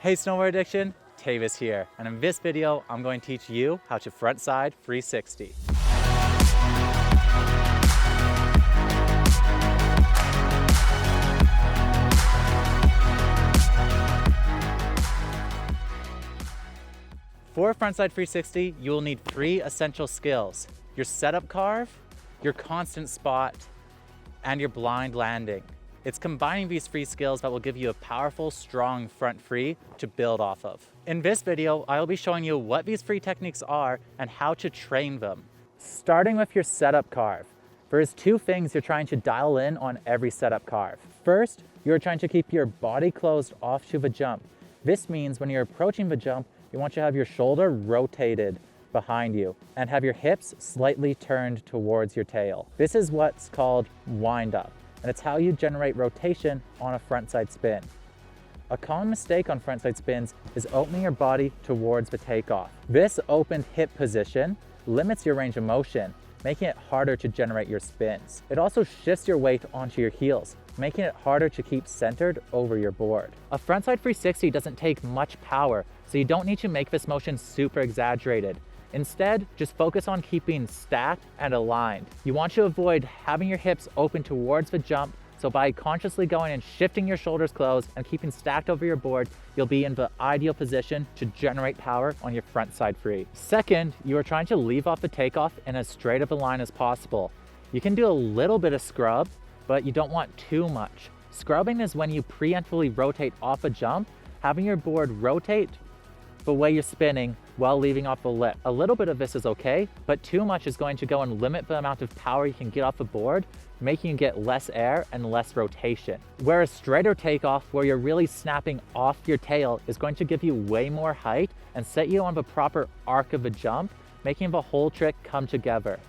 Hey Snowboard Addiction, Taevis here, and in this video, I'm going to teach you how to frontside 360. For frontside 360, you will need 3 essential skills: your setup carve, your constant spot, and your blind landing. It's combining these 3 skills that will give you a powerful, strong front free to build off of. In this video, I'll be showing you what these 3 techniques are and how to train them. Starting with your setup carve, there's 2 things you're trying to dial in on every setup carve. First, you're trying to keep your body closed off to the jump. This means when you're approaching the jump, you want to have your shoulder rotated behind you and have your hips slightly turned towards your tail. This is what's called wind up, and it's how you generate rotation on a frontside spin. A common mistake on frontside spins is opening your body towards the takeoff. This opened hip position limits your range of motion, making it harder to generate your spins. It also shifts your weight onto your heels, making it harder to keep centered over your board. A frontside 360 doesn't take much power, so you don't need to make this motion super exaggerated. Instead, just focus on keeping stacked and aligned. You want to avoid having your hips open towards the jump, so by consciously going and shifting your shoulders closed and keeping stacked over your board, you'll be in the ideal position to generate power on your frontside free. Second, you are trying to leave off the takeoff in as straight of a line as possible. You can do a little bit of scrub, but you don't want too much. Scrubbing is when you preemptively rotate off a jump, having your board rotate the way you're spinning while leaving off the lip. A little bit of this is okay, but too much is going to go and limit the amount of power you can get off the board, making you get less air and less rotation. Whereas straighter takeoff, where you're really snapping off your tail, is going to give you way more height and set you on the proper arc of a jump, making the whole trick come together.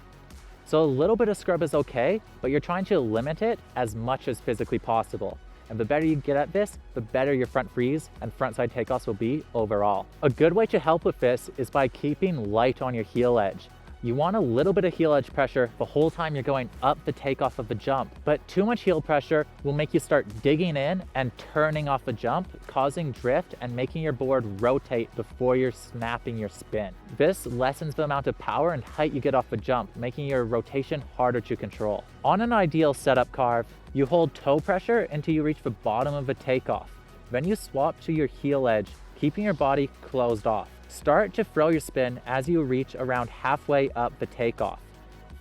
So a little bit of scrub is okay, but you're trying to limit it as much as physically possible. And the better you get at this, the better your front frees and frontside takeoffs will be overall. A good way to help with this is by keeping light on your heel edge. You want a little bit of heel edge pressure the whole time you're going up the takeoff of the jump, but too much heel pressure will make you start digging in and turning off the jump, causing drift and making your board rotate before you're snapping your spin. This lessens the amount of power and height you get off the jump, making your rotation harder to control. On an ideal setup carve, you hold toe pressure until you reach the bottom of the takeoff. Then you swap to your heel edge, keeping your body closed off. Start to throw your spin as you reach around halfway up the takeoff,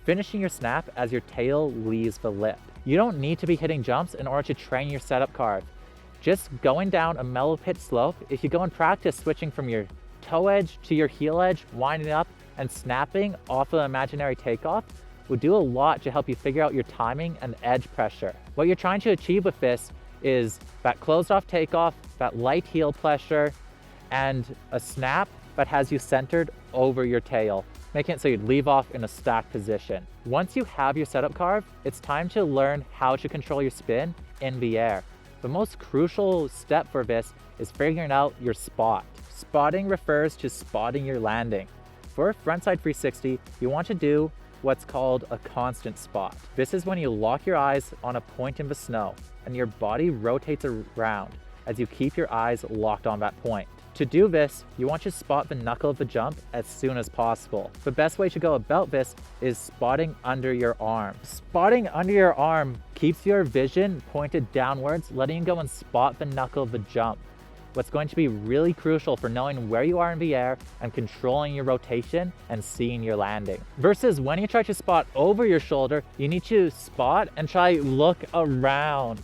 finishing your snap as your tail leaves the lip. You don't need to be hitting jumps in order to train your setup carve. Just going down a mellow pitch slope, if you go and practice switching from your toe edge to your heel edge, winding up and snapping off an imaginary takeoff, will do a lot to help you figure out your timing and edge pressure. What you're trying to achieve with this is that closed off takeoff, that light heel pressure, and a snap that has you centered over your tail, making it so you'd leave off in a stacked position. Once you have your setup carve, it's time to learn how to control your spin in the air. The most crucial step for this is figuring out your spot. Spotting refers to spotting your landing. For a frontside 360, you want to do what's called a constant spot. This is when you lock your eyes on a point in the snow and your body rotates around as you keep your eyes locked on that point. To do this, you want to spot the knuckle of the jump as soon as possible. The best way to go about this is spotting under your arm. Spotting under your arm keeps your vision pointed downwards, letting you go and spot the knuckle of the jump. What's going to be really crucial for knowing where you are in the air and controlling your rotation and seeing your landing. Versus when you try to spot over your shoulder, you need to spot and try look around,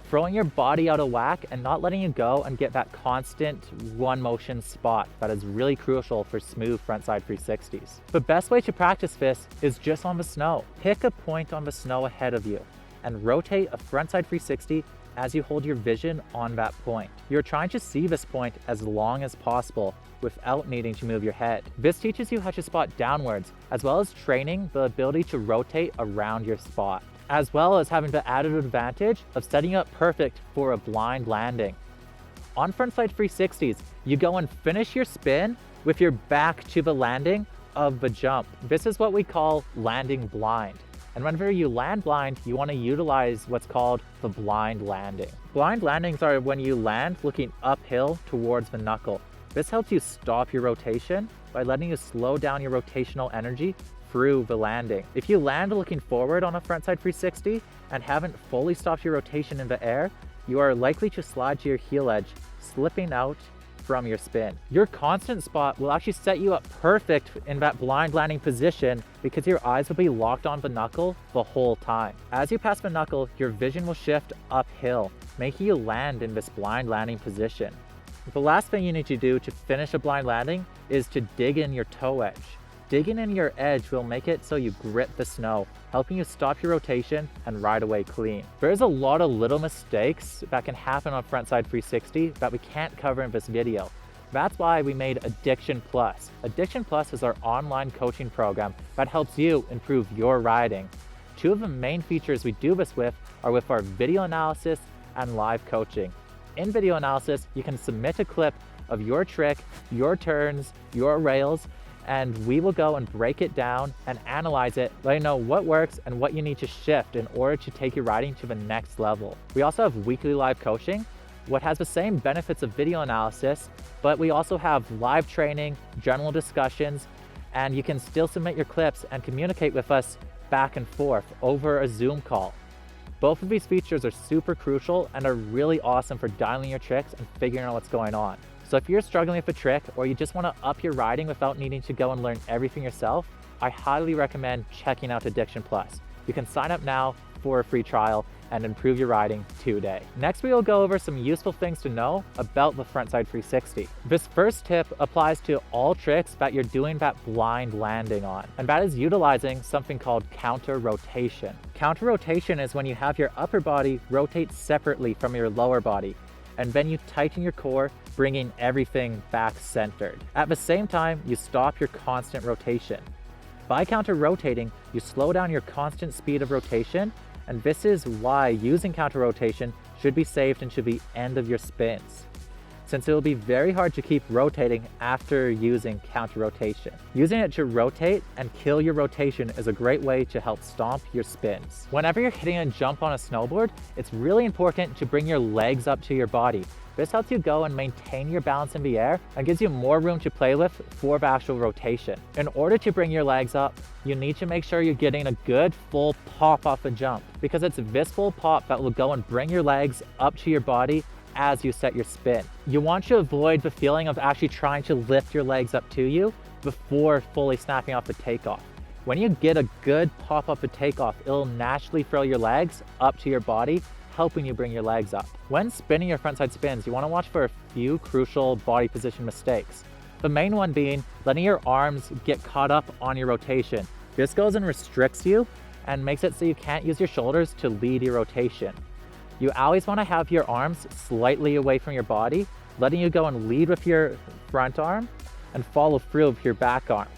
throwing your body out of whack and not letting you go and get that constant one motion spot that is really crucial for smooth frontside 360s. The best way to practice this is just on the snow. Pick a point on the snow ahead of you and rotate a frontside 360 as you hold your vision on that point. You're trying to see this point as long as possible without needing to move your head. This teaches you how to spot downwards, as well as training the ability to rotate around your spot, as well as having the added advantage of setting you up perfect for a blind landing. On frontside 360s, you go and finish your spin with your back to the landing of the jump. This is what we call landing blind. And whenever you land blind, you want to utilize what's called the blind landing. Blind landings are when you land looking uphill towards the knuckle. This helps you stop your rotation by letting you slow down your rotational energy through the landing. If you land looking forward on a frontside 360 and haven't fully stopped your rotation in the air, you are likely to slide to your heel edge, slipping out from your spin. Your constant spot will actually set you up perfect in that blind landing position because your eyes will be locked on the knuckle the whole time. As you pass the knuckle, your vision will shift uphill, making you land in this blind landing position. The last thing you need to do to finish a blind landing is to dig in your toe edge. Digging in your edge will make it so you grip the snow, helping you stop your rotation and ride away clean. There's a lot of little mistakes that can happen on frontside 360 that we can't cover in this video. That's why we made Addiction Plus. Addiction Plus is our online coaching program that helps you improve your riding. Two of the main features we do this with are with our video analysis and live coaching. In video analysis, you can submit a clip of your trick, your turns, your rails, and we will go and break it down and analyze it, let you know what works and what you need to shift in order to take your riding to the next level. We also have weekly live coaching, what has the same benefits of video analysis, but we also have live training, general discussions, and you can still submit your clips and communicate with us back and forth over a Zoom call. Both of these features are super crucial and are really awesome for dialing your tricks and figuring out what's going on. So if you're struggling with a trick or you just want to up your riding without needing to go and learn everything yourself, I highly recommend checking out Addiction Plus. You can sign up now for a free trial and improve your riding today. Next, we will go over some useful things to know about the frontside 360. This first tip applies to all tricks that you're doing that blind landing on, and that is utilizing something called counter rotation. Counter rotation is when you have your upper body rotate separately from your lower body, and then you tighten your core, bringing everything back centered. At the same time, you stop your constant rotation. By counter rotating, you slow down your constant speed of rotation, and this is why using counter rotation should be saved into the end of your spins, since it will be very hard to keep rotating after using counter rotation. Using it to rotate and kill your rotation is a great way to help stomp your spins. Whenever you're hitting a jump on a snowboard, it's really important to bring your legs up to your body. This helps you go and maintain your balance in the air and gives you more room to play with for the actual rotation. In order to bring your legs up, you need to make sure you're getting a good full pop off a jump, because it's this full pop that will go and bring your legs up to your body as you set your spin. You want to avoid the feeling of actually trying to lift your legs up to you before fully snapping off the takeoff. When you get a good pop off the takeoff, it'll naturally throw your legs up to your body, helping you bring your legs up. When spinning your frontside spins, you want to watch for a few crucial body position mistakes. The main one being letting your arms get caught up on your rotation. This goes and restricts you and makes it so you can't use your shoulders to lead your rotation. You always want to have your arms slightly away from your body, letting you go and lead with your front arm and follow through with your back arm.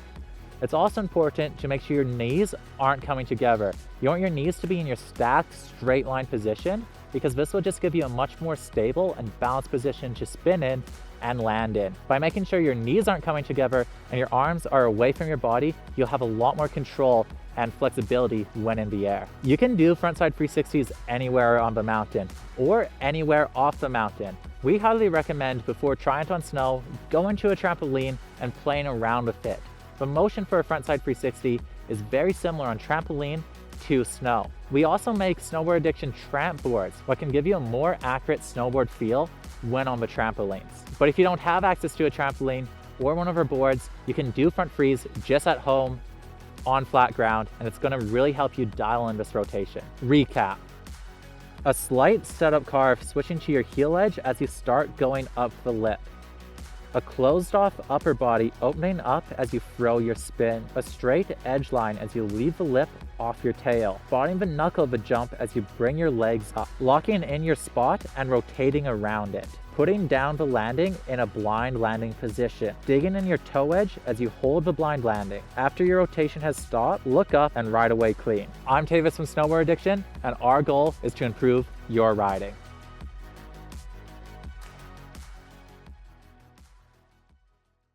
It's also important to make sure your knees aren't coming together. You want your knees to be in your stacked straight line position, because this will just give you a much more stable and balanced position to spin in and land in. By making sure your knees aren't coming together and your arms are away from your body, you'll have a lot more control and flexibility when in the air. You can do frontside 360s anywhere on the mountain or anywhere off the mountain. We highly recommend, before trying it on snow, going to a trampoline and playing around with it. The motion for a frontside 360 is very similar on trampoline to snow. We also make Snowboard Addiction tramp boards, what can give you a more accurate snowboard feel when on the trampolines. But if you don't have access to a trampoline or one of our boards, you can do front freeze just at home on flat ground, and it's going to really help you dial in this rotation. Recap: a slight setup carve switching to your heel edge as you start going up the lip. A closed off upper body opening up as you throw your spin. A straight edge line as you leave the lip off your tail. Spotting the knuckle of the jump as you bring your legs up. Locking in your spot and rotating around it. Putting down the landing in a blind landing position. Digging in your toe edge as you hold the blind landing. After your rotation has stopped, look up and ride away clean. I'm Taevis from Snowboard Addiction, and our goal is to improve your riding.